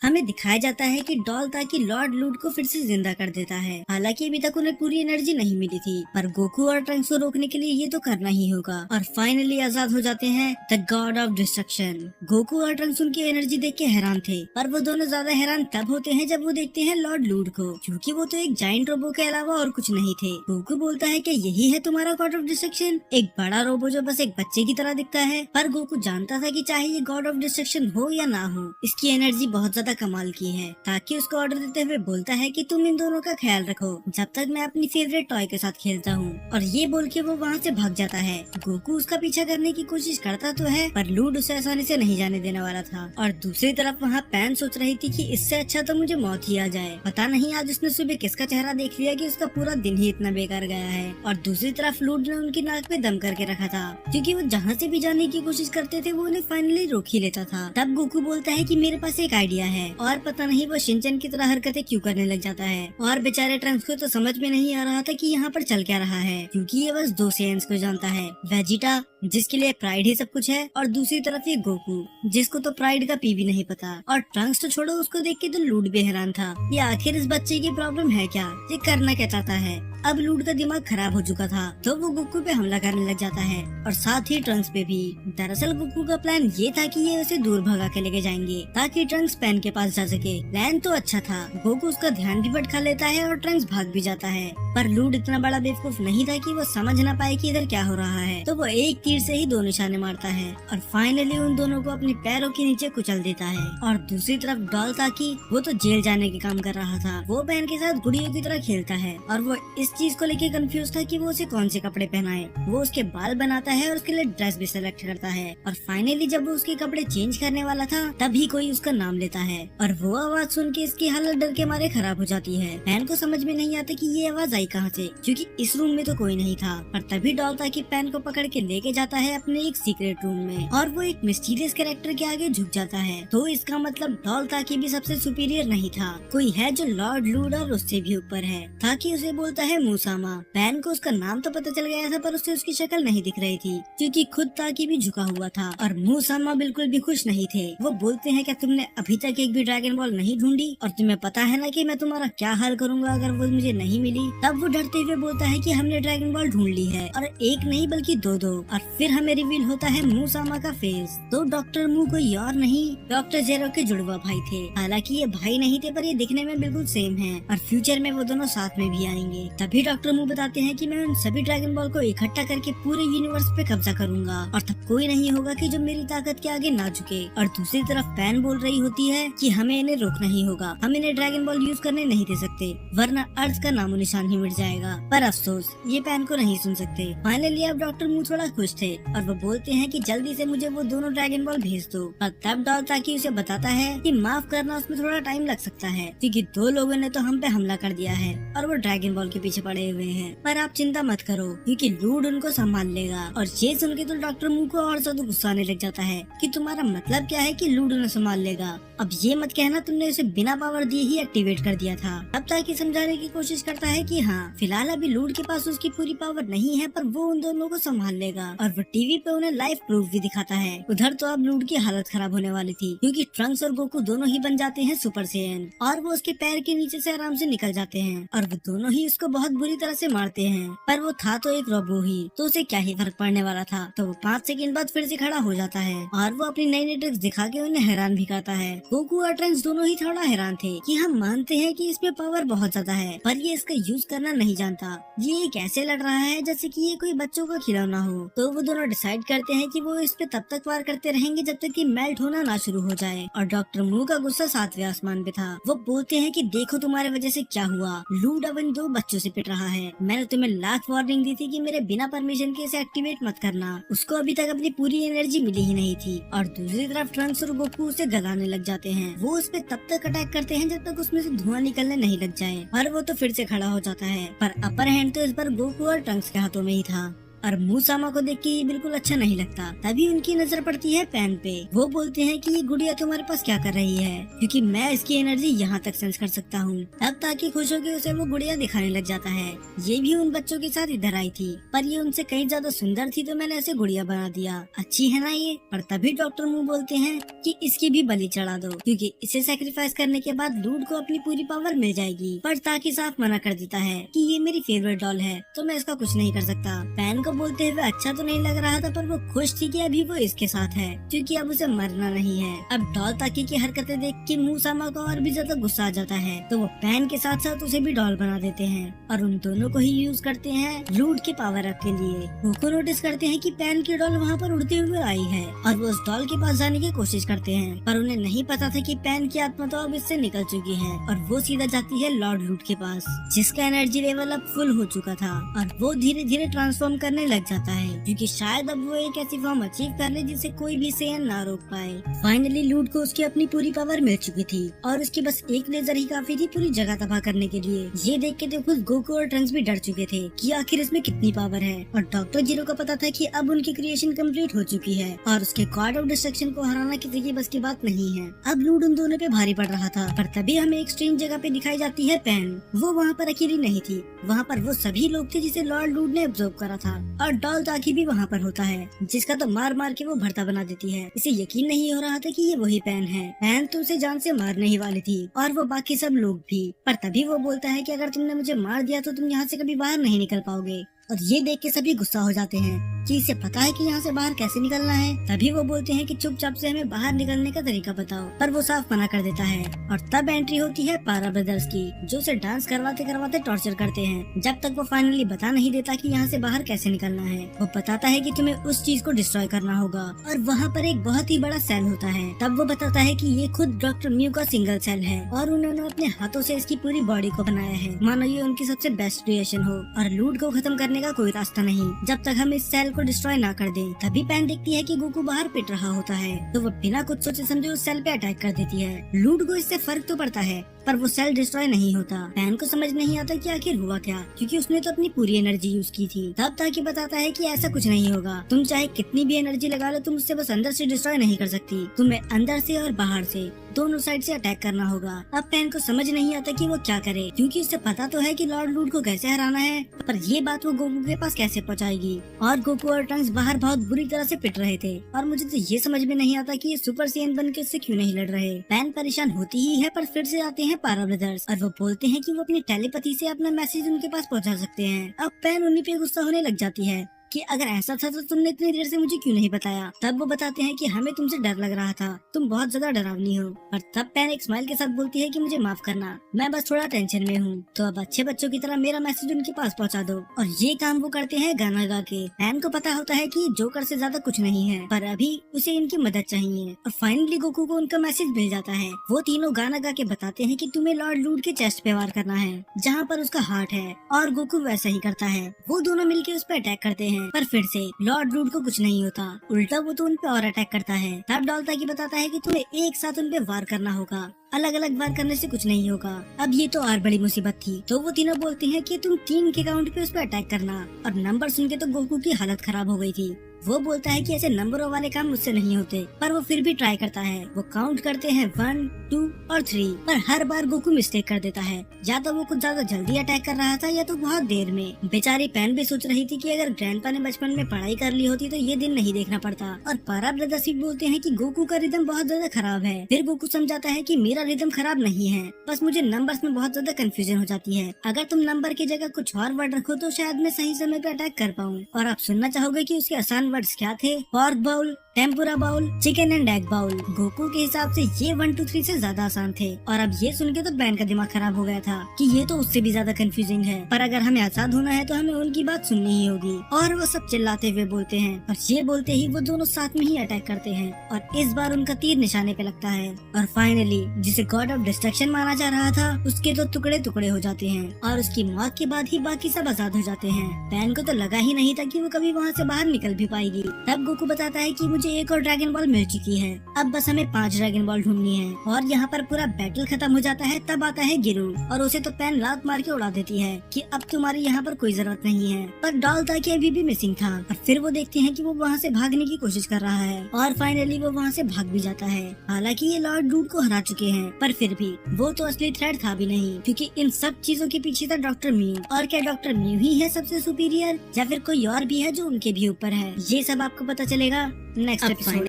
हमें दिखाया जाता है कि डॉल ताकि लॉर्ड लूड को फिर से जिंदा कर देता है। हालांकि अभी तक उन्हें पूरी एनर्जी नहीं मिली थी, पर गोकू और ट्रंक्स को रोकने के लिए ये तो करना ही होगा। और फाइनली आजाद हो जाते हैं the God of destruction. Goku और ट्रंक्स उनकी एनर्जी देख के हैरान थे, पर वो दोनों ज्यादा हैरान तब होते हैं जब वो देखते हैं लॉर्ड लूड को, क्योंकि वो तो एक जाइंट रोबो के अलावा और कुछ नहीं थे। गोकू बोलता है कि यही है तुम्हारा गॉड ऑफ डिस्ट्रक्शन, एक बड़ा रोबो जो बस एक बच्चे की तरह दिखता है। पर गोकू जानता था कि चाहे ये गॉड ऑफ डिस्ट्रक्शन हो या ना हो, इसकी एनर्जी बहुत ज्यादा कमाल की है। ताकि उसको ऑर्डर देते हुए बोलता है कि तुम इन दोनों का ख्याल रखो जब तक मैं अपनी फेवरेट टॉय के साथ खेलता हूँ। और ये बोल के वो वहाँ से भाग जाता है। गोकू उसका पीछा करने की कोशिश करता तो है, पर लूड उसे आसानी से नहीं जाने देने वाला था। और दूसरी तरफ वहाँ पैन सोच रही थी कि इससे अच्छा तो मुझे मौत ही आ जाए। पता नहीं आज उसने सुबह किसका चेहरा देख लिया कि उसका पूरा दिन ही इतना बेकार गया है। और दूसरी तरफ लूड ने उनकी नाक पे दम करके रखा था, क्योंकि वो जहाँ से भी जाने की कोशिश करते थे वो उन्हें फाइनली रोक ही लेता था। तब गोकू बोलता है कि मेरे पास एक आइडिया है, और पता नहीं वो शिनचैन की तरह हरकतें क्यों करने लग जाता है। और बेचारे ट्रंक्स को तो समझ में नहीं आ रहा था कि यहाँ पर चल क्या रहा है, क्योंकि ये बस दो सेंस को जानता है, वेजिटा जिसके लिए प्राइड ही सब कुछ है, और दूसरी तरफ ये गोकू जिसको तो प्राइड का पी भी नहीं पता। और ट्रंक्स तो छोड़ो, उसको देख के तो लूड भी हैरान था, ये आखिर इस बच्चे की प्रॉब्लम है क्या, ये करना क्या चाहता है। अब लूड का दिमाग खराब हो चुका था, तो वो गोकू पे हमला करने लग जाता है, और साथ ही ट्रंक्स पे भी। दरअसल गोकू का प्लान ये था कि ये उसे दूर भगा के लेके जाएंगे ताकि ट्रंक्स पैन के पास जा सके। प्लान तो अच्छा था, गोकू उसका ध्यान भी भटका लेता है और ट्रंक्स भाग भी जाता है। पर लूड इतना बड़ा बेवकूफ नहीं था कि वो समझ ना पाए कि इधर क्या हो रहा है, तो वो एक तीर से ही दो निशाने मारता है और फाइनली उन दोनों को अपने पैरों के नीचे कुचल देता है। और दूसरी तरफ डॉल ताकि वो तो जेल जाने के काम कर रहा था, वो पैन के साथ गुड़ियों की तरह खेलता है, और वो इस चीज को लेके कंफ्यूज था कि वो उसे कौन से कपड़े पहनाए। वो उसके बाल बनाता है और उसके लिए ड्रेस भी सिलेक्ट करता है। और फाइनली जब वो उसके कपड़े चेंज करने वाला था, तभी कोई उसका नाम लेता है, और वो आवाज सुन के इसकी हालत डर के मारे खराब हो जाती है। पैन को समझ में नहीं आता कि ये आवाज आई कहाँ से, क्योंकि इस रूम में तो कोई नहीं था। पर तभी डॉल ताकि पैन को पकड़ के लेके जाता है अपने एक सीक्रेट रूम में, और वो एक मिस्टीरियस कैरेक्टर के आगे झुक जाता है। तो इसका मतलब डॉल ताकि भी सबसे सुपीरियर नहीं था, कोई है जो लॉर्ड लूड और उससे भी ऊपर है। ताकि उसे बोलता है मूसामा। पैन को उसका नाम तो पता चल गया था, पर उसे उसकी शक्ल नहीं दिख रही थी, क्योंकि खुद ताकि भी झुका हुआ था। और मूसामा बिल्कुल भी खुश नहीं थे। वो बोलते हैं कि तुमने अभी तक एक भी ड्रैगन बॉल नहीं ढूंढी, और तुम्हें पता है ना कि मैं तुम्हारा क्या हाल करूंगा अगर वो मुझे नहीं मिली। तब वो डरते हुए बोलता है कि हमने ड्रैगन बॉल ढूंढ ली है, और एक नहीं बल्कि दो दो। और फिर हमें रिवील होता है मूसामा का फेस। तो डॉक्टर मू कोई और नहीं, डॉक्टर जेरो के जुड़वा भाई थे। हालांकि ये भाई नहीं थे, पर ये दिखने में बिल्कुल सेम है, और फ्यूचर में वो दोनों साथ में भी आएंगे। तभी डॉक्टर मू बताते हैं कि मैं उन सभी ड्रैगन बॉल को इकट्ठा करके पूरे यूनिवर्स पे कब्जा करूंगा, और तब कोई नहीं होगा कि जो मेरी ताकत के आगे ना झुके। और दूसरी तरफ पैन बोल रही होती है कि हमें इन्हें रोकना ही होगा, हम इन्हें ड्रैगन बॉल यूज करने नहीं दे सकते, वरना अर्थ का नामो निशान ही मिट जाएगा। पर अफसोस ये पैन को नहीं सुन सकते। फाइनली अब डॉक्टर मू थोड़ा खुश थे, और वो बोलते हैं कि जल्दी से मुझे वो दोनों ड्रैगन बॉल भेज दो। और तब डॉल ताकि उसे बताता है कि माफ करना, उसमें थोड़ा टाइम लग सकता है, क्योंकि दो लोगों ने तो हम पे हमला कर दिया है और वो ड्रैगन बॉल के पीछे पड़े हुए हैं। पर आप चिंता मत करो, क्योंकि लूड उनको संभाल लेगा। और ये सुन के तो डॉक्टर मू को और ज्यादा गुस्सा आने लग जाता है कि तुम्हारा मतलब क्या है कि लूड उन्हें संभाल लेगा। अब ये मत कहना तुमने उसे बिना पावर दिए ही एक्टिवेट कर दिया था। अब ताकि समझाने की कोशिश करता है कि हाँ, फिलहाल अभी लूड के पास उसकी पूरी पावर नहीं है, पर वो उन दोनों को संभाल लेगा। और वो टीवी पे उन्हें लाइव प्रूफ भी दिखाता है। उधर तो अब लूड की हालत खराब होने वाली थी, क्योंकि ट्रंक्स और गोकू दोनों ही बन जाते हैं सुपर सेयन, और वो उसके पैर के नीचे से आराम से निकल जाते हैं, और वो दोनों ही उसको बहुत बुरी तरह से मारते हैं। पर वो था तो एक रोबो ही, तो उसे क्या ही फर्क पड़ने वाला था। तो वो 5 सेकंड बाद फिर से खड़ा हो जाता है, और वो अपनी नई नई ट्रिक्स दिखा के उन्हें हैरान भी करता है। गोकू और ट्रंक्स दोनों ही थोड़ा हैरान थे कि हम मानते हैं कि इसमें पावर बहुत ज्यादा है, पर ये इसका यूज करना नहीं जानता। ये कैसे लड़ रहा है जैसे कि ये कोई बच्चों का खिलौना हो। तो वो दोनों डिसाइड करते हैं कि वो इस पे तब तक वार करते रहेंगे जब तक कि मेल्ट होना ना शुरू हो जाए। और डॉक्टर मू का गुस्सा 7वें आसमान पे था। वो बोलते हैं कि देखो तुम्हारे वजह से क्या हुआ, लूड अब इन 2 बच्चों से पिट रहा है। मैंने तुम्हें लाख वार्निंग दी थी कि मेरे बिना परमिशन के इसे एक्टिवेट मत करना। उसको अभी तक अपनी पूरी एनर्जी मिली ही नहीं थी। और दूसरी तरफ ट्रंक्स और गोकू उसे गलाने लग जाते हैं। वो उस पे तब तक अटैक करते हैं जब तक उसमें से धुआं निकलने नहीं लग जाए, और वो तो फिर से खड़ा हो जाता है। पर अपर हैंड तो इस बार गोकू और ट्रंक्स के हाथों में ही था। और मूसामा को देख के ये बिल्कुल अच्छा नहीं लगता। तभी उनकी नजर पड़ती है पैन पे। वो बोलते हैं कि ये गुड़िया तुम्हारे पास क्या कर रही है, क्योंकि मैं इसकी एनर्जी यहाँ तक सेंस कर सकता हूँ। तब ताकि खुश होकर उसे वो गुड़िया दिखाने लग जाता है। ये भी उन बच्चों के साथ इधर आई थी, पर ये उनसे कहीं ज्यादा सुंदर थी, तो मैंने ऐसे गुड़िया बना दिया। अच्छी है ना ये। पर तभी डॉक्टर मू बोलते हैं कि इसकी भी बलि चढ़ा दो, क्योंकि इसे सैक्रिफाइस करने के बाद लूड को अपनी पूरी पावर मिल जाएगी। पर ताकि साफ मना कर देता है कि ये मेरी फेवरेट डॉल है, तो मैं इसका कुछ नहीं कर सकता। पैन को बोलते हुए अच्छा तो नहीं लग रहा था, पर वो खुश थी कि अभी वो इसके साथ है, क्योंकि अब उसे मरना नहीं है। अब डॉल ताकि की हरकतें देख के मूसामा को और भी ज्यादा गुस्सा आ जाता है, तो वो पैन के साथ साथ उसे भी डॉल बना देते हैं और उन दोनों को ही यूज करते हैं लूड के पावर अप के लिए। वो नोटिस करते हैं कि पैन की डॉल वहाँ पर उड़ते हुए आई है और वो उस डॉल के पास जाने की कोशिश करते हैं, पर उन्हें नहीं पता था कि पैन की आत्मा तो अब इससे निकल चुकी है और वो सीधा जाती है लॉर्ड लूड के पास, जिसका एनर्जी लेवल अब फुल हो चुका था और वो धीरे धीरे ट्रांसफॉर्म करने लग जाता है, क्योंकि शायद अब वो एक ऐसी फॉर्म अचीव कर ले जिसे कोई भी सेयन ना रोक पाए। फाइनली लूड को उसकी अपनी पूरी पावर मिल चुकी थी और उसके बस एक लेजर ही काफी थी पूरी जगह तबाह करने के लिए। ये देख के तो खुद गोकू और ट्रंक्स भी डर चुके थे कि आखिर इसमें कितनी पावर है, और डॉक्टर जीरो को पता था कि अब उनकी क्रिएशन कंप्लीट हो चुकी है और उसके गॉड ऑफ डिस्ट्रक्शन को हराना किसी की बस की बात नहीं है। अब लूड उन दोनों पे भारी पड़ रहा था, पर तभी हमें एक स्ट्रेंज जगह पे दिखाई जाती है पैन। वो वहाँ पर अकेली नहीं थी, वहाँ पर वो सभी लोग थे जिसे लॉर्ड लूड ने ऑब्जर्व करा था, और डॉल ताकि भी वहाँ पर होता है, जिसका तो मार मार के वो भरता बना देती है। इसे यकीन नहीं हो रहा था कि ये वही पैन है। पैन तो उसे जान से मारने ही वाली थी और वो बाकी सब लोग भी, पर तभी वो बोलता है कि अगर तुमने मुझे मार दिया तो तुम यहाँ से कभी बाहर नहीं निकल पाओगे। और ये देख के सभी गुस्सा हो जाते हैं कि इसे पता है कि यहाँ से बाहर कैसे निकलना है। तभी वो बोलते हैं कि चुपचाप से हमें बाहर निकलने का तरीका बताओ, पर वो साफ मना कर देता है। और तब एंट्री होती है पारा ब्रदर्स की, जो उसे डांस करवाते करवाते टॉर्चर करते हैं, जब तक वो फाइनली बता नहीं देता कि यहाँ से बाहर कैसे निकलना है। वो बताता है कि तुम्हें उस चीज को डिस्ट्रॉय करना होगा, और वहाँ पर एक बहुत ही बड़ा सेल होता है। तब वो बताता है कि ये खुद डॉक्टर म्यू का सिंगल सेल है और उन्होंने अपने हाथों से इसकी पूरी बॉडी को बनाया है, मानो ये उनकी सबसे बेस्ट क्रिएशन हो, और लूड को खत्म करने का कोई रास्ता नहीं जब तक हम इस सेल को डिस्ट्रॉय ना कर दें। तभी पैन देखती है कि गोकू बाहर पिट रहा होता है, तो वो बिना कुछ सोचे समझे उस सेल पे अटैक कर देती है। लूड को इससे फर्क तो पड़ता है, पर वो सेल डिस्ट्रॉय नहीं होता। पैन को समझ नहीं आता कि आखिर हुआ क्या, क्योंकि उसने तो अपनी पूरी एनर्जी यूज की थी। तब ताकि बताता है कि ऐसा कुछ नहीं होगा, तुम चाहे कितनी भी एनर्जी लगा लो, तुम उससे बस अंदर से डिस्ट्रॉय नहीं कर सकती, तुम्हें अंदर से और बाहर से दोनों साइड से अटैक करना होगा। अब पैन को समझ नहीं आता कि वो क्या करे, क्योंकि उसे पता तो है कि लॉर्ड लूड को कैसे हराना है, पर ये बात वो गोकू के पास कैसे पहुंचाएगी। और गोकू और ट्रंक्स बाहर बहुत बुरी तरह से पिट रहे थे, और मुझे तो ये समझ में नहीं आता कि ये सुपर सेयन बन के उससे क्यों नहीं लड़ रहे। पैन परेशान होती ही है, पर फिर से आते हैं पारा ब्रदर्स और वो बोलते हैं कि वो अपनी टेलीपैथी से अपना मैसेज उनके पास पहुंचा सकते हैं। अब पैन उन्हीं पे गुस्सा होने लग जाती है कि अगर ऐसा था तो तुमने इतनी देर से मुझे क्यों नहीं बताया। तब वो बताते हैं कि हमें तुमसे डर लग रहा था, तुम बहुत ज्यादा डरावनी हो। पर तब पैन एक स्माइल के साथ बोलती है कि मुझे माफ करना, मैं बस थोड़ा टेंशन में हूँ, तो अब अच्छे बच्चों की तरह मेरा मैसेज उनके पास पहुँचा दो। और ये काम वो करते हैं गाना गा के। पैन को पता होता है कि जोकर से ज्यादा कुछ नहीं है, पर अभी उसे इनकी मदद चाहिए। और फाइनली गोकू को उनका मैसेज मिल जाता है। वो तीनों गाना गा के बताते हैं कि तुम्हें लॉर्ड लूड के चेस्ट पे वार करना है, जहाँ पर उसका हार्ट है, और गोकू वैसा ही करता है। वो दोनों मिलके उस पर अटैक करते हैं, पर फिर से लॉर्ड लूड को कुछ नहीं होता, उल्टा वो तो उन पे और अटैक करता है। तब डॉल्ता की बताता है कि तुम्हें एक साथ उन पे वार करना होगा, अलग अलग वार करने से कुछ नहीं होगा। अब ये तो और बड़ी मुसीबत थी, तो वो तीनों बोलते हैं कि तुम 3 के काउंट पे उस पर अटैक करना। और नंबर सुन के तो गोकू की हालत खराब हो गई थी। वो बोलता है कि ऐसे नंबरों वाले काम मुझसे नहीं होते, पर वो फिर भी ट्राई करता है। वो काउंट करते हैं 1, 2 और 3, पर हर बार गोकू मिस्टेक कर देता है। या तो वो कुछ ज्यादा जल्दी अटैक कर रहा था, या तो बहुत देर में। बेचारी पैन भी सोच रही थी कि अगर ग्रैंडपा ने बचपन में पढ़ाई कर ली होती तो ये दिन नहीं देखना पड़ता। और पारा ब्रदर्स भी बोलते हैं कि गोकू का रिदम बहुत ज्यादा खराब है। फिर गोकू समझाता है कि मेरा रिदम खराब नहीं है, बस मुझे नंबर्स में बहुत ज्यादा कंफ्यूजन हो जाती है। अगर तुम नंबर की जगह कुछ और वर्ड रखो तो शायद मैं सही समय पे अटैक कर पाऊँ। और आप सुनना चाहोगे कि उसके आसान वर्ड्स क्या थे? Pork bowl, tempura bowl, chicken and egg bowl. Goku के हिसाब से ये 1, 2, 3 से ज्यादा आसान थे, और अब ये सुन के तो पैन का दिमाग खराब हो गया था कि ये तो उससे भी ज्यादा कंफ्यूजिंग है। पर अगर हमें आजाद होना है तो हमें उनकी बात सुननी ही होगी। और वो सब चिल्लाते हुए बोलते हैं, और ये बोलते ही वो दोनों साथ में ही अटैक करते हैं, और इस बार उनका तीर निशाने पे लगता है। और फाइनली जिसे गॉड ऑफ डिस्ट्रक्शन माना जा रहा था, उसके तो टुकड़े टुकड़े हो जाते हैं, और उसकी मौत के बाद ही बाकी सब आजाद हो जाते हैं। पैन को तो लगा ही नहीं था कि वो कभी वहाँ से बाहर निकल भी पाएगी। पाएगी। तब गोकू बताता है कि मुझे एक और ड्रैगन बॉल मिल चुकी है, अब बस हमें 5 ड्रैगन बॉल ढूंढनी है। और यहाँ पर पूरा बैटल खत्म हो जाता है। तब आता है गिरू और उसे तो पैन लात मार के उड़ा देती है कि अब तुम्हारी यहाँ पर कोई जरूरत नहीं है। पर डॉल ताकि अभी भी मिसिंग था और फिर वो देखते हैं कि वो वहाँ से भागने की कोशिश कर रहा है और फाइनली वो वहाँ से भाग भी जाता है। हालांकि ये लॉर्ड लूट को हरा चुके हैं, पर फिर भी वो तो असली थ्रेट था भी नहीं, क्योंकि इन सब चीजों के पीछे था डॉक्टर म्यू। और क्या डॉक्टर म्यू ही है सबसे सुपीरियर या फिर कोई और भी है जो उनके भी ऊपर है? ये सब आपको पता चलेगा नेक्स्ट एपिसोड।